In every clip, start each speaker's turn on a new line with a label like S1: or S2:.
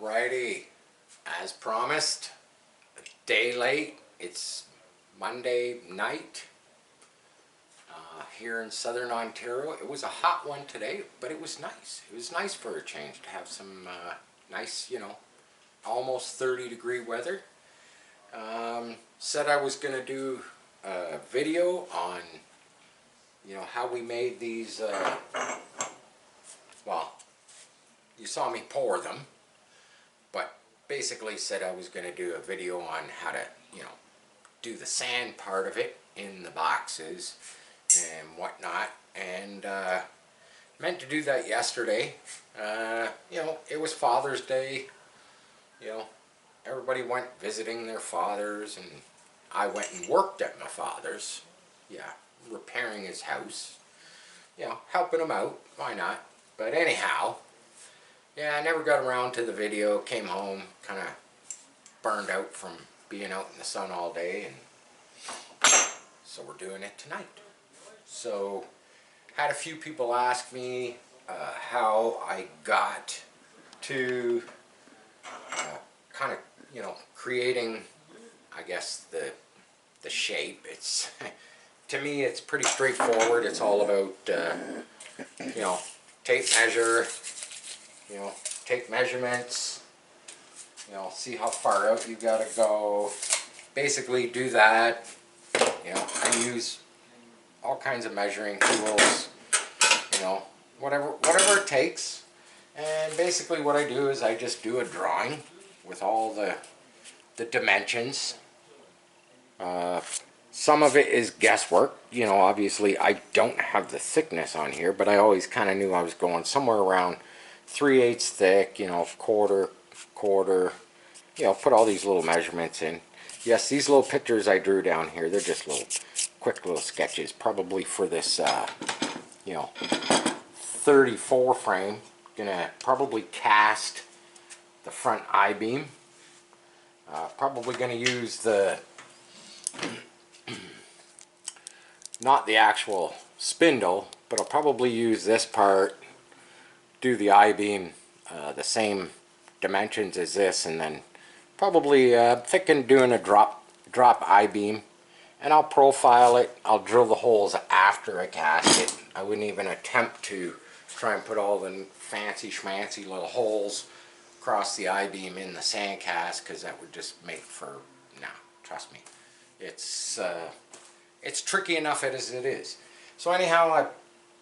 S1: Alrighty, as promised, a day late. It's Monday night here in southern Ontario. It was a hot one today, but it was nice. It was nice for a change to have some nice, almost 30-degree weather. Said I was going to do a video on, how we made these, well, you saw me pour them. But basically said I was going to do a video on how to, do the sand part of it in the boxes and whatnot. And meant to do that yesterday. It was Father's Day. Everybody went visiting their fathers, and I went and worked at my father's. Yeah, repairing his house. Helping him out. Why not? But anyhow. Yeah, I never got around to the video, came home, kind of burned out from being out in the sun all day, and so we're doing it tonight. So, had a few people ask me how I got to kind of, creating, I guess, the shape. It's, to me, it's pretty straightforward. It's all about, tape measure, take measurements, see how far out you gotta go. Basically do that, I use all kinds of measuring tools, whatever it takes. And basically what I do is I just do a drawing with all the dimensions. Some of it is guesswork, obviously I don't have the thickness on here, but I always kind of knew I was going somewhere around 3/8 thick, quarter, put all these little measurements in. Yes, these little pictures I drew down here, they're just quick little sketches, probably for this, 34 frame. Gonna probably cast the front I-beam. Probably gonna use the, not the actual spindle, but I'll probably use this part, do the I-beam the same dimensions as this, and then probably thinking doing a drop I-beam, and I'll profile it. I'll drill the holes after I cast it. I wouldn't even attempt to try and put all the fancy schmancy little holes across the I-beam in the sand cast, because that would just make for, nah, trust me, it's tricky enough as it is. So anyhow, I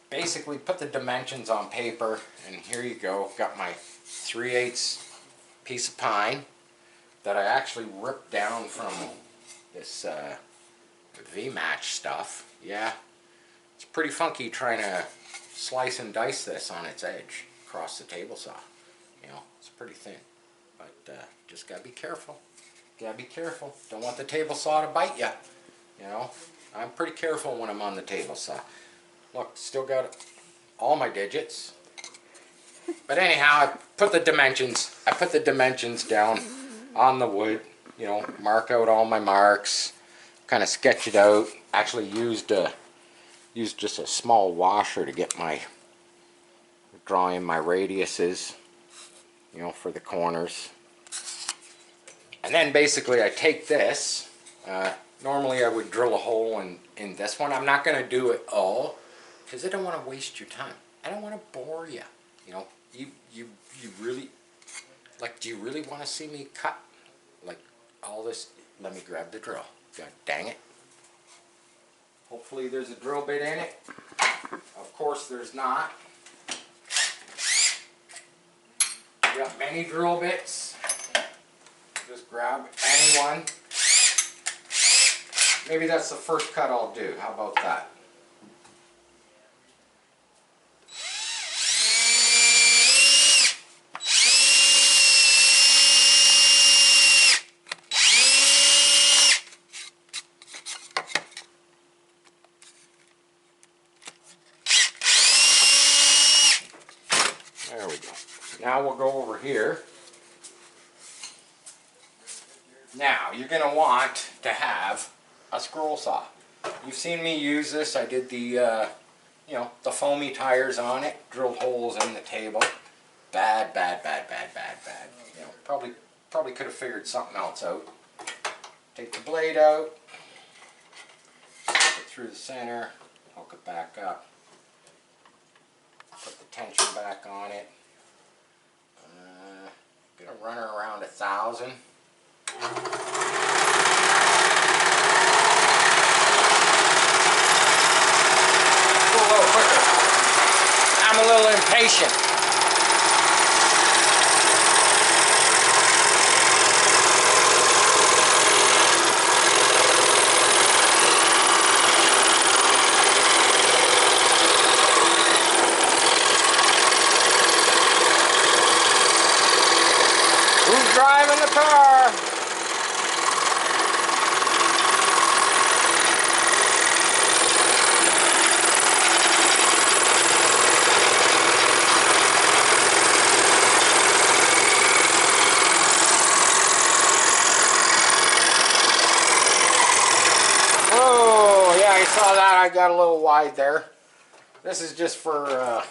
S1: basically put the dimensions on paper, and here you go. Got my 3/8 piece of pine that I actually ripped down from this V-match stuff. Yeah, it's pretty funky trying to slice and dice this on its edge across the table saw. It's pretty thin, but just gotta be careful. Gotta be careful. Don't want the table saw to bite you. I'm pretty careful when I'm on the table saw. Look, still got all my digits. But anyhow, I put the dimensions down on the wood, mark out all my marks, kind of sketch it out. Actually used just a small washer to get my, drawing my radiuses, for the corners. And then basically I take this, normally I would drill a hole in this one. I'm not going to do it all, because I don't want to waste your time. I don't want to bore you. You really, like, do you really want to see me cut, like, all this? Let me grab the drill. God dang it. Hopefully there's a drill bit in it. Of course there's not. You got many drill bits. Just grab any one. Maybe that's the first cut I'll do. How about that? There we go. Now we'll go over here. Now you're going to want to have a scroll saw. You've seen me use this. I did the, the foamy tires on it, drilled holes in the table. Bad. Probably could have figured something else out. Take the blade out, stick it through the center, hook it back up, put the tension back on it. Gonna run her around 1,000. Go a little quicker. I'm a little impatient. Who's driving the car? Oh, yeah, I saw that. I got a little wide there. This is just for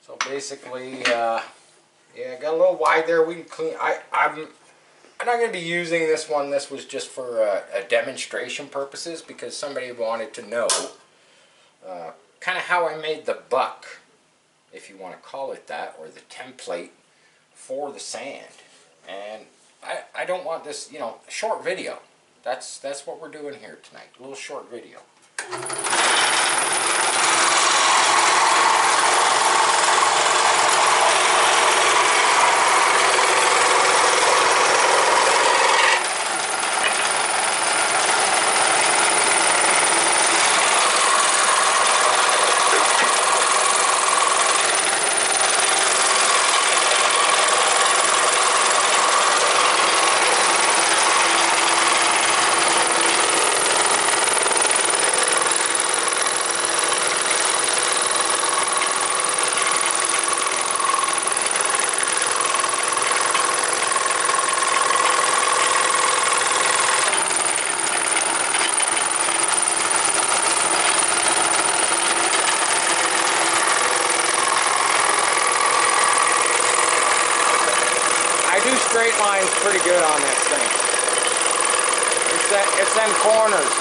S1: so basically, yeah, I got a little wide there. We can clean. I'm not going to be using this one. This was just for a demonstration purposes because somebody wanted to know kind of how I made the buck, if you want to call it that, or the template for the sand. And I don't want this, you know, short video. That's what we're doing here tonight. A little short video. Straight line's pretty good on this thing. It's them corners.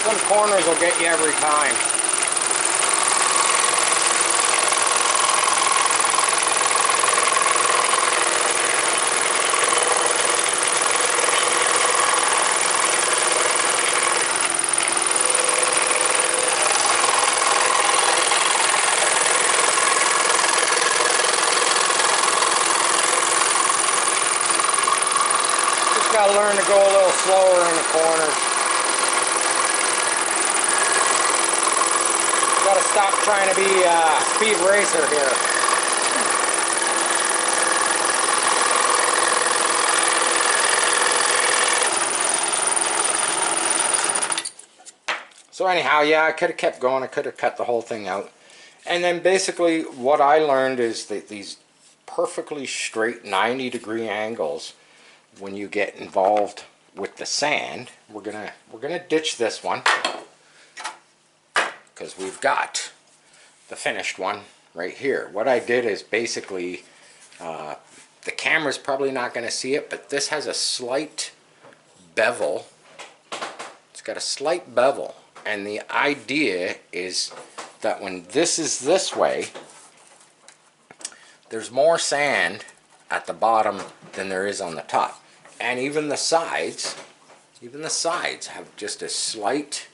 S1: Some corners will get you every time. Got to learn to go a little slower in the corners. Got to stop trying to be a speed racer here. So anyhow, yeah, I could have kept going. I could have cut the whole thing out. And then basically what I learned is that these perfectly straight 90-degree angles, when you get involved with the sand, we're gonna ditch this one because we've got the finished one right here. What I did is basically, the camera's probably not going to see it, but this has a slight bevel. It's got a slight bevel, and the idea is that when this is this way, there's more sand at the bottom than there is on the top. And even the sides have just a slight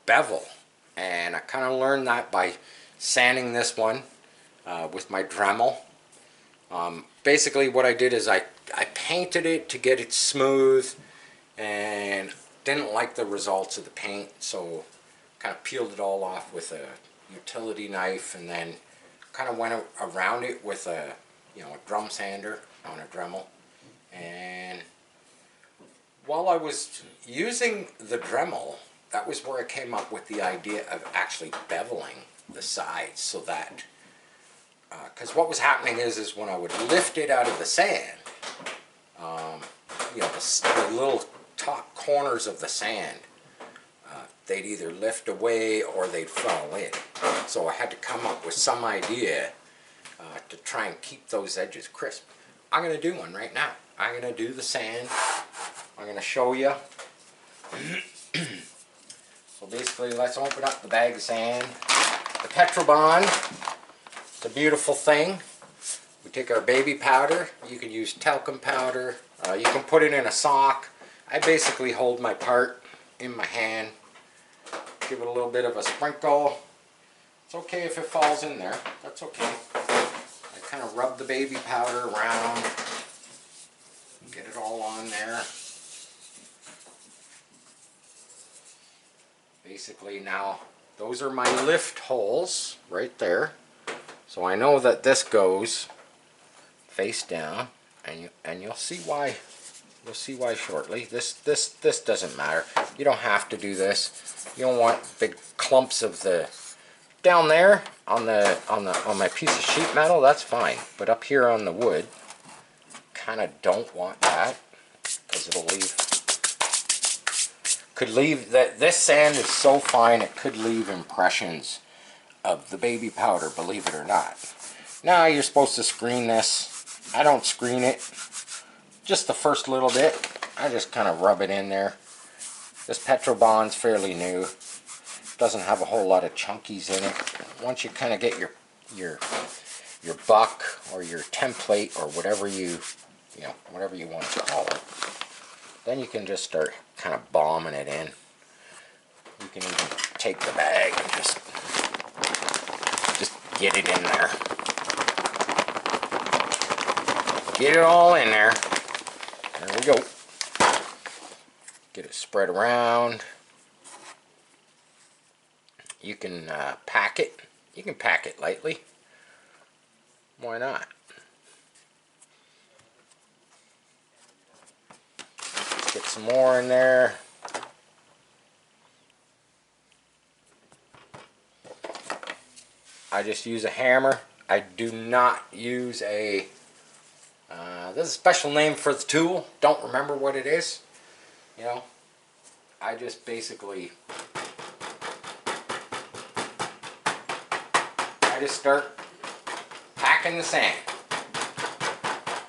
S1: bevel. And I kind of learned that by sanding this one with my Dremel. Basically what I did is I painted it to get it smooth, and didn't like the results of the paint, so kind of peeled it all off with a utility knife, and then kind of went around it with a drum sander on a Dremel. And while I was using the Dremel, that was where I came up with the idea of actually beveling the sides, so that, because what was happening is when I would lift it out of the sand, the little top corners of the sand, they'd either lift away or they'd fall in. So I had to come up with some idea to try and keep those edges crisp. I'm going to do one right now. I'm going to do the sand. I'm going to show you. So basically, let's open up the bag of sand. The Petrobond, it's a beautiful thing. We take our baby powder. You can use talcum powder. You can put it in a sock. I basically hold my part in my hand. Give it a little bit of a sprinkle. It's okay if it falls in there. That's okay. I kind of rub the baby powder around. Get it all on there. Basically now, those are my lift holes right there. So I know that this goes face down, and you'll see why. You'll see why shortly. This doesn't matter. You don't have to do this. You don't want big clumps of the down there on my piece of sheet metal. That's fine, but up here on the wood, kind of don't want that because it'll leave that. This sand is so fine it could leave impressions of the baby powder, believe it or not. Now you're supposed to screen this. I don't screen it, just the first little bit. I just kind of rub it in there. This Petrobond's fairly new. Doesn't have a whole lot of chunkies in it. Once you kind of get your buck or your template or whatever whatever you want to call it, then you can just start kind of bombing it in. You can even take the bag and just get it in there. Get it all in there. There we go. Get it spread around. You can pack it. You can pack it lightly. Why not? Get some more in there. I just use a hammer. I do not use a there's a special name for the tool. Don't remember what it is. You know, I just basically start packing the sand.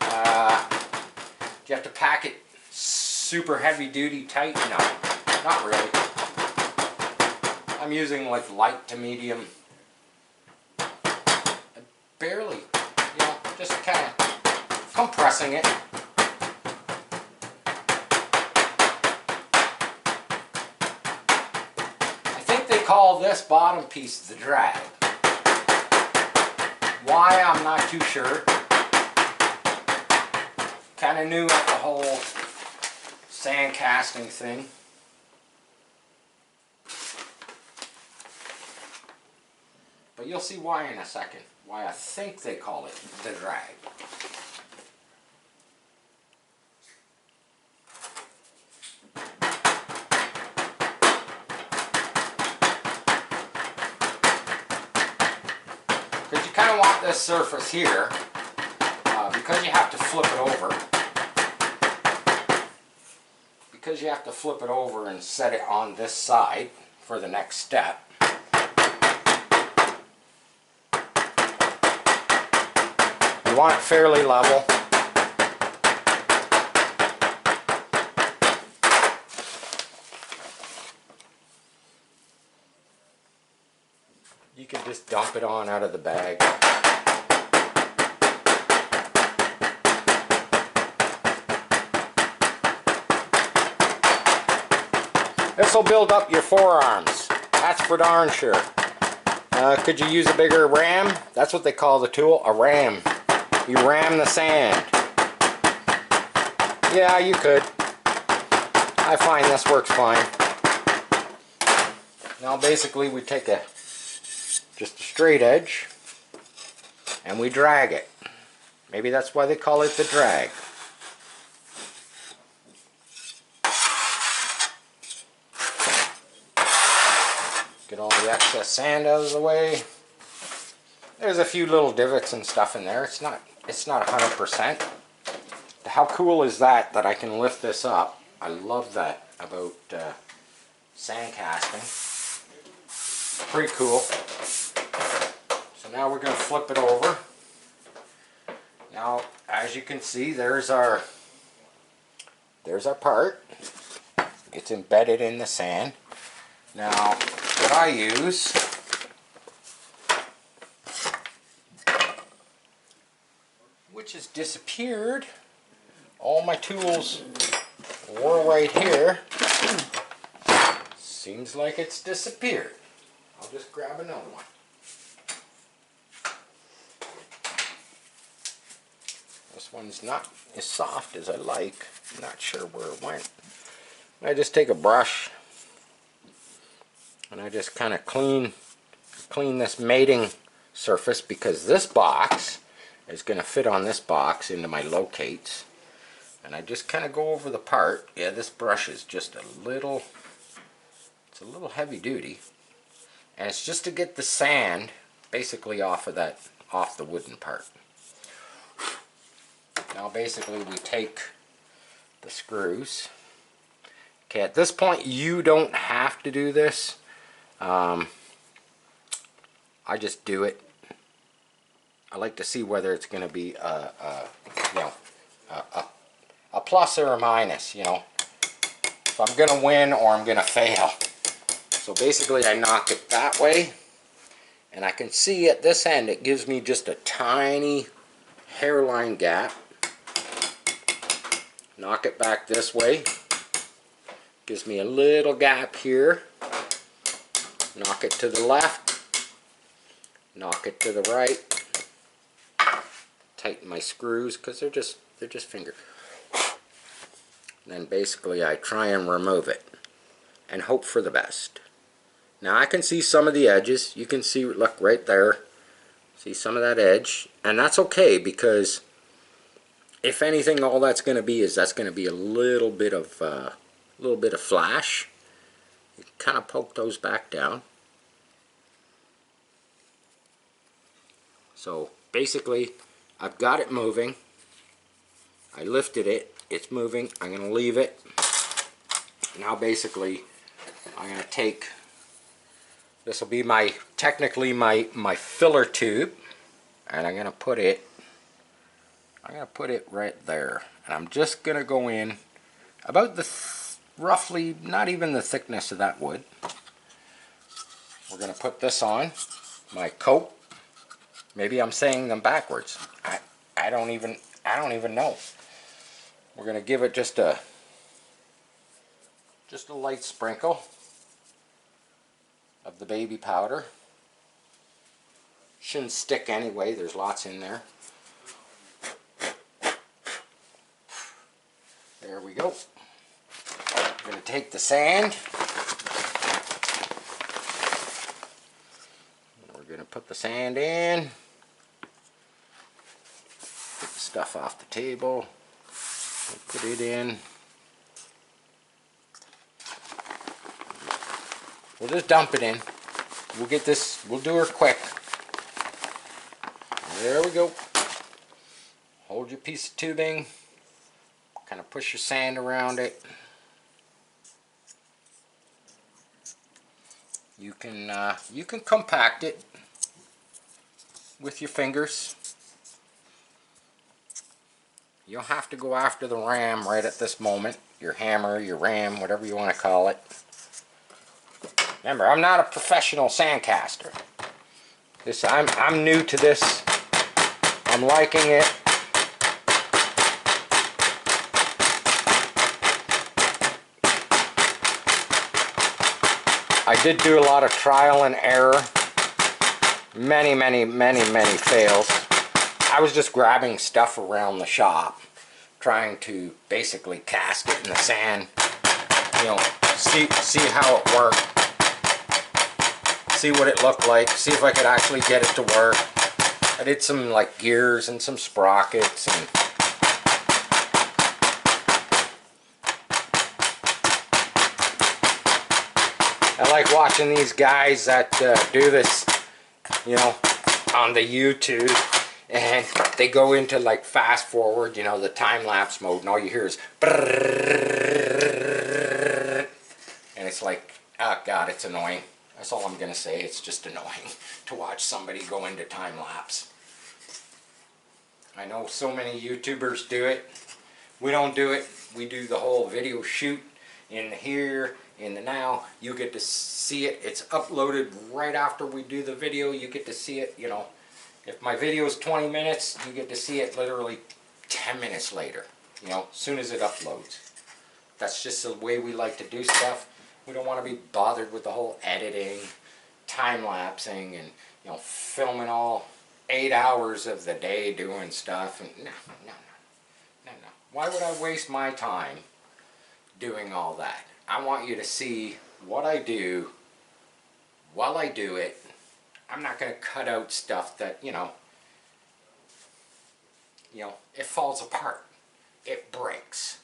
S1: Do you have to pack it super heavy duty tight? No, not really. I'm using like light to medium. Barely, just kind of compressing it. I think they call this bottom piece the drag. Why, I'm not too sure. Kind of new at the whole sand casting thing. But you'll see why in a second. Why I think they call it the drag. Because you kind of want this surface here, because you have to flip it over. Because you have to flip it over and set it on this side for the next step. You want it fairly level. You can just dump it on out of the bag. This will build up your forearms. That's for darn sure. Could you use a bigger ram? That's what they call the tool, a ram. You ram the sand. Yeah, you could. I find this works fine. Now basically we take just a straight edge and we drag it. Maybe that's why they call it the drag. Get all the excess sand out of the way. There's a few little divots and stuff in there. It's not 100%. How cool is that I can lift this up? I love that about sand casting. Pretty cool. So now we're going to flip it over. Now, as you can see, there's our part. It's embedded in the sand. Now, what I use, which has disappeared, all my tools were right here. Seems like it's disappeared. I'll just grab another one. This one's not as soft as I like. I'm not sure where it went. I just take a brush and I just kind of clean this mating surface, because this box is going to fit on this box into my locates. And I just kind of go over the part. Yeah, this brush is just a little heavy duty. And it's just to get the sand basically off the wooden part. Now basically we take the screws. Okay, at this point you don't have to do this. I just do it. I like to see whether it's going to be a plus or a minus, if I'm going to win or I'm going to fail. So basically I knock it that way, and I can see at this end it gives me just a tiny hairline gap. Knock it back this way, gives me a little gap here. Knock it to the left, knock it to the right. Tighten my screws because they're just finger. Then basically I try and remove it and hope for the best. Now I can see some of the edges. You can see, look right there. See some of that edge, and that's okay, because if anything, all that's going to be is a little bit of flash. You kind of poke those back down. So basically, I've got it moving. I lifted it. It's moving. I'm going to leave it. Now basically, I'm going to take, this will be technically my filler tube, and I'm going to put it right there. And I'm just going to go in about roughly, not even the thickness of that wood. We're going to put this on my coat. Maybe I'm saying them backwards. I don't even know. We're going to give it just a light sprinkle of the baby powder. Shouldn't stick anyway, there's lots in there. There we go. We're going to take the sand. We're going to put the sand in. Get the stuff off the table. We'll put it in. We'll just dump it in. We'll get this, we'll do her quick. There we go. Hold your piece of tubing. Kind of push your sand around it. You can compact it with your fingers. You don't have to go after the ram right at this moment. Your hammer, your ram, whatever you want to call it. Remember, I'm not a professional sandcaster. I'm new to this. I'm liking it. I did do a lot of trial and error. Many fails. I was just grabbing stuff around the shop, trying to basically cast it in the sand. See how it worked. See what it looked like. See if I could actually get it to work. I did some like gears and some sprockets and I like watching these guys that do this, on the YouTube, and they go into like fast forward, the time-lapse mode, and all you hear is brrrr, and it's like, oh god, it's annoying. That's all I'm gonna say. It's just annoying to watch somebody go into time lapse. I know so many YouTubers do it. We don't do it. We do the whole video shoot in the here, in the now. You get to see it. It's uploaded right after we do the video. You get to see it, you know. If my video is 20 minutes, you get to see it literally 10 minutes later, you know, as soon as it uploads. That's just the way we like to do stuff. We don't want to be bothered with the whole editing, time-lapsing, and, you know, filming all 8 hours of the day doing stuff. And no. Why would I waste my time doing all that? I want you to see what I do while I do it. I'm not going to cut out stuff that, you know, it falls apart. It breaks.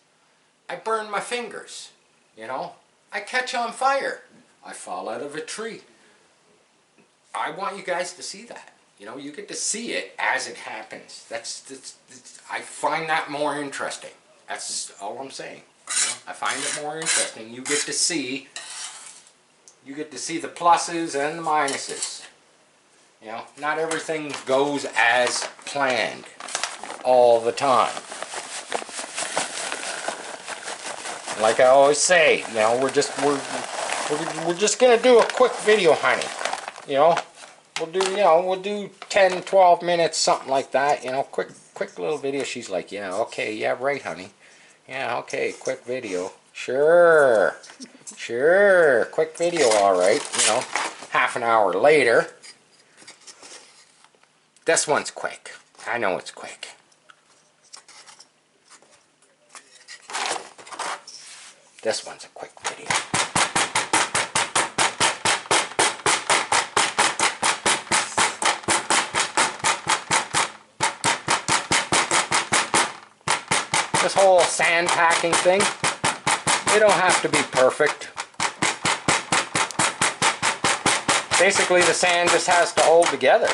S1: I burn my fingers, you know. I catch on fire. I fall out of a tree. I want you guys to see that. You know, you get to see it as it happens. I find that more interesting. That's all I'm saying. You know, I find it more interesting. You get to see the pluses and the minuses. You know, not everything goes as planned all the time. Like I always say, you know, we're just gonna do a quick video, honey. You know, we'll do 10, 12 minutes, something like that. You know, quick little video. She's like, yeah, okay, yeah, right, honey. Yeah, okay, quick video. Sure, quick video, all right. You know, half an hour later. This one's quick. I know it's quick. This one's a quick video. This whole sand packing thing, they don't have to be perfect. Basically, the sand just has to hold together.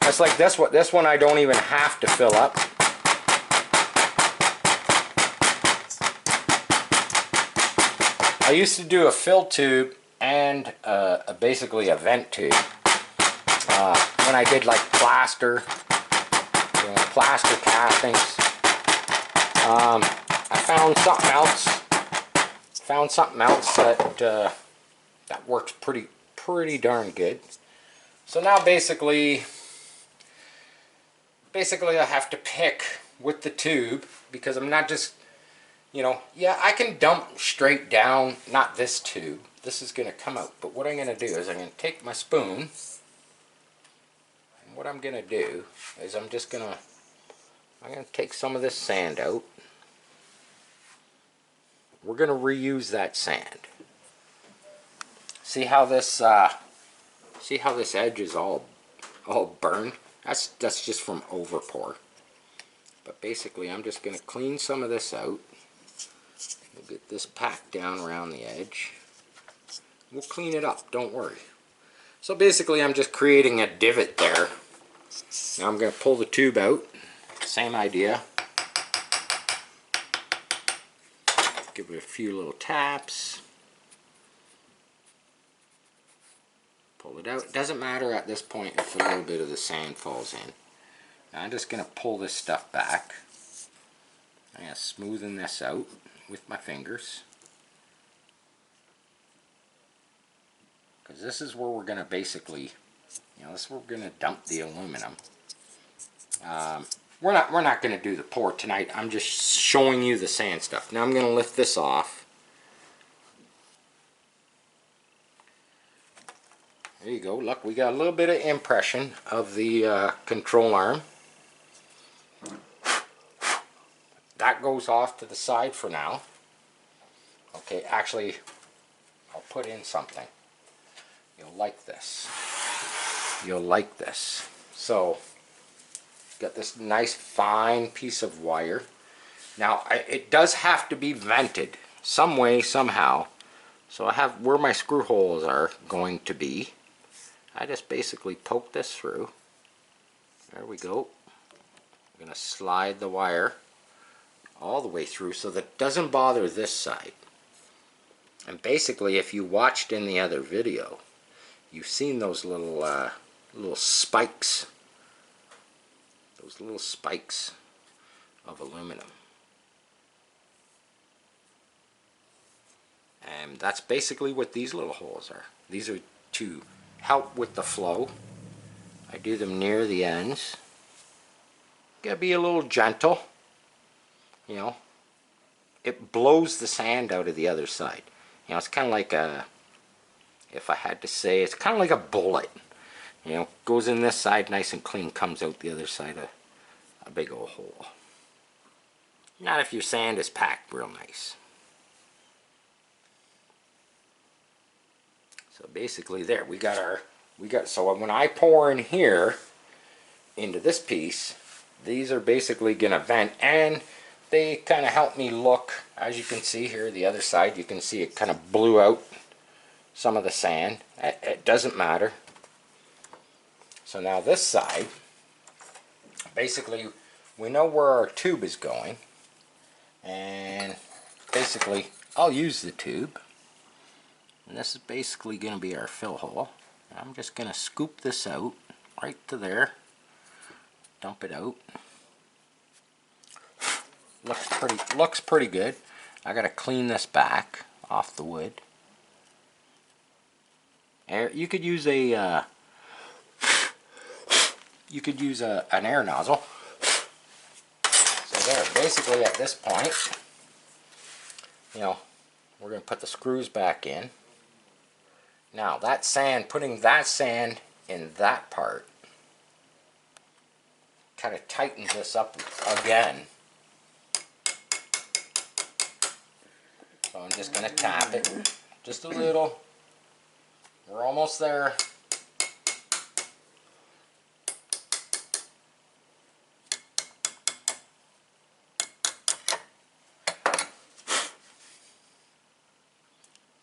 S1: It's like this one I don't even have to fill up. I used to do a fill tube and basically a vent tube when I did like plaster, you know, plaster castings. I found something else that works pretty darn good. So now basically I have to pick with the tube, because I'm not just, you know, yeah, I can dump straight down, not this tube. This is going to come out. But what I'm going to do is I'm going to take my spoon, and what I'm going to do is I'm going to take some of this sand out. We're going to reuse that sand. See how this edge is all burned? That's just from overpour. But basically I'm just going to clean some of this out. We'll get this packed down around the edge. We'll clean it up, don't worry. So basically I'm just creating a divot there. Now I'm going to pull the tube out. Same idea. Give it a few little taps. Pull it out. It doesn't matter at this point if a little bit of the sand falls in. Now I'm just going to pull this stuff back. I'm going to smoothen this out with my fingers. Because this is where we're going to basically, you know, this is where we're going to dump the aluminum. We're not going to do the pour tonight. I'm just showing you the sand stuff. Now I'm going to lift this off. There you go. Look, we got a little bit of impression of the control arm. That goes off to the side for now. Okay, actually, I'll put in something. You'll like this. You'll like this. So, got this nice fine piece of wire. Now, it does have to be vented some way, somehow. So I have where my screw holes are going to be. I just basically poke this through. There we go. I'm going to slide the wire all the way through so that it doesn't bother this side. And basically, if you watched in the other video, you've seen those little spikes. Those little spikes of aluminum. And that's basically what these little holes are. These are to help with the flow. I do them near the ends. Gotta be a little gentle. You know, it blows the sand out of the other side. You know, it's kind of like a, if I had to say, it's kind of like a bullet. You know, goes in this side nice and clean, comes out the other side a big old hole. Not if your sand is packed real nice. So basically there, so when I pour in here into this piece, these are basically gonna vent, and they kind of help me look. As you can see here, the other side, you can see it kind of blew out some of the sand. It doesn't matter. So now this side, basically we know where our tube is going, and basically I'll use the tube, and this is basically going to be our fill hole. I'm just going to scoop this out right to there, dump it out. Looks pretty good. I got to clean this back off the wood. You could use an air nozzle. So there, basically at this point, you know, we're going to put the screws back in. Now that sand, putting that sand in that part kind of tightens this up again. So I'm just going to tap it just a little. We're almost there.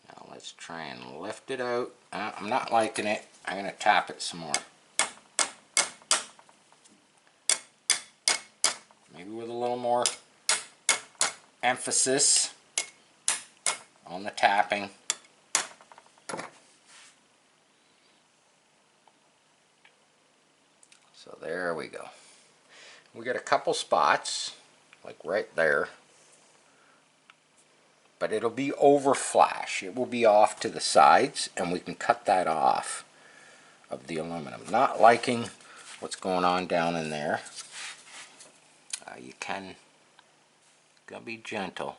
S1: Now let's try and lift it out. I'm not liking it. I'm going to tap it some more. Maybe with a little more emphasis on the tapping. So there we go. We got a couple spots, like right there, but it'll be over flash. It will be off to the sides, and we can cut that off of the aluminum. Not liking what's going on down in there. You can, gotta be gentle.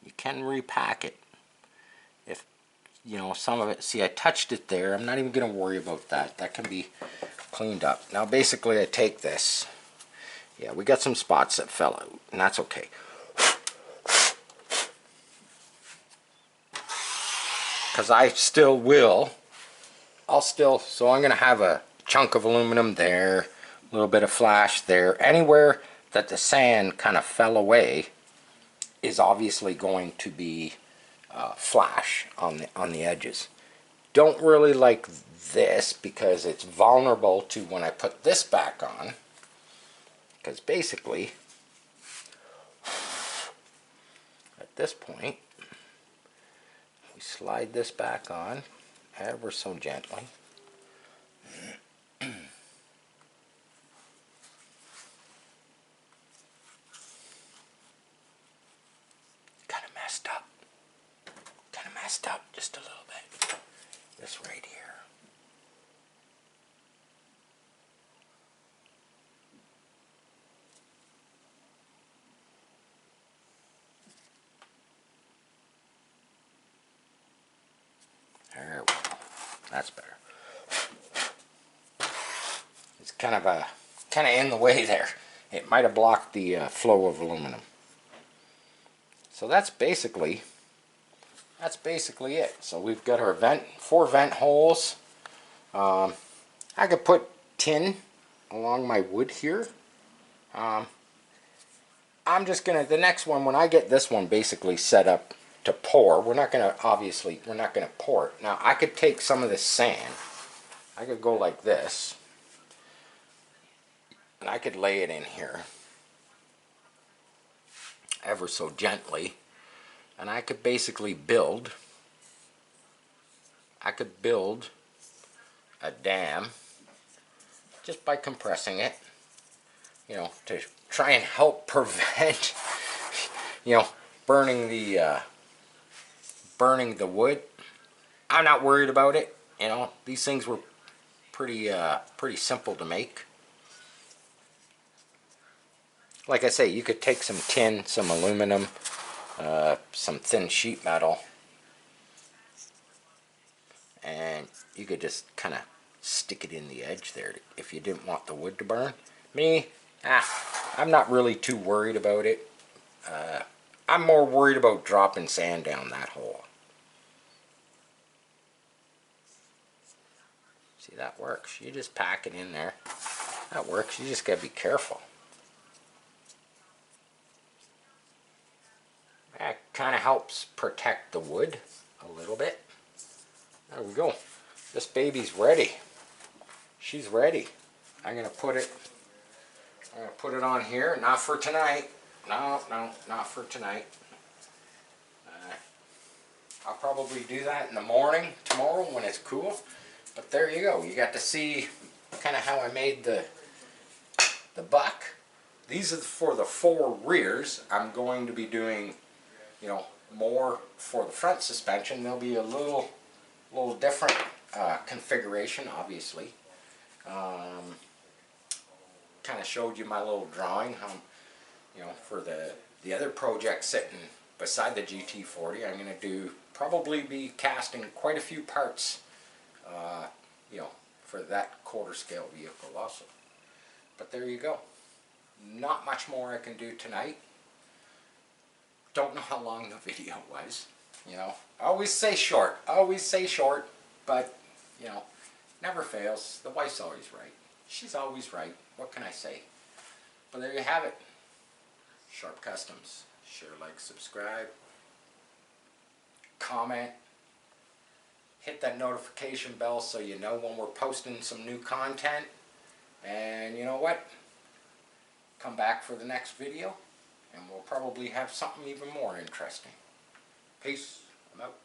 S1: You can repack it. If, you know, some of it, see I touched it there, I'm not even gonna worry about that. That can be cleaned up. Now basically I take this. Yeah, we got some spots that fell out, and that's okay. Because I still will. So I'm going to have a chunk of aluminum there, a little bit of flash there. Anywhere that the sand kind of fell away is obviously going to be flash on the edges. Don't really like this because it's vulnerable to when I put this back on. Because basically, at this point, we slide this back on ever so gently. Kind of messed up. Just a little bit. This right here. There we go. That's better. It's kind of in the way there. It might have blocked the flow of aluminum. So that's basically it. So we've got our 4 vent holes. I could put tin along my wood here. I'm just gonna, the next one, when I get this one basically set up to pour, we're not gonna pour it. Now I could take some of this sand, I could go like this, and I could lay it in here ever so gently, And I could basically build a dam just by compressing it, you know, to try and help prevent, you know, burning the wood. I'm not worried about it. You know, these things were pretty simple to make. Like I say, you could take some tin, some aluminum, some thin sheet metal, and you could just kind of stick it in the edge there if you didn't want the wood to burn. Me, I'm not really too worried about it. I'm more worried about dropping sand down that hole. See, that works. You just pack it in there. That works. You just gotta be careful. That kind of helps protect the wood a little bit. There we go. This baby's ready. She's ready. I'm gonna put it on here. Not for tonight. No, not for tonight. I'll probably do that in the morning tomorrow when it's cool. But there you go. You got to see kind of how I made the buck. These are for the 4 rears. I'm going to be doing, you know, more for the front suspension. There'll be a little different configuration, obviously. Kind of showed you my little drawing. You know, for the other project sitting beside the GT40, I'm going to probably be casting quite a few parts, you know, for that quarter scale vehicle also. But there you go. Not much more I can do tonight. Don't know how long the video was. You know, I always say short, but, you know, never fails. The wife's always right. She's always right. What can I say? But there you have it. Sharp Customs. Share, like, subscribe, comment, hit that notification bell so you know when we're posting some new content. And you know what? Come back for the next video and we'll probably have something even more interesting. Peace. I'm out.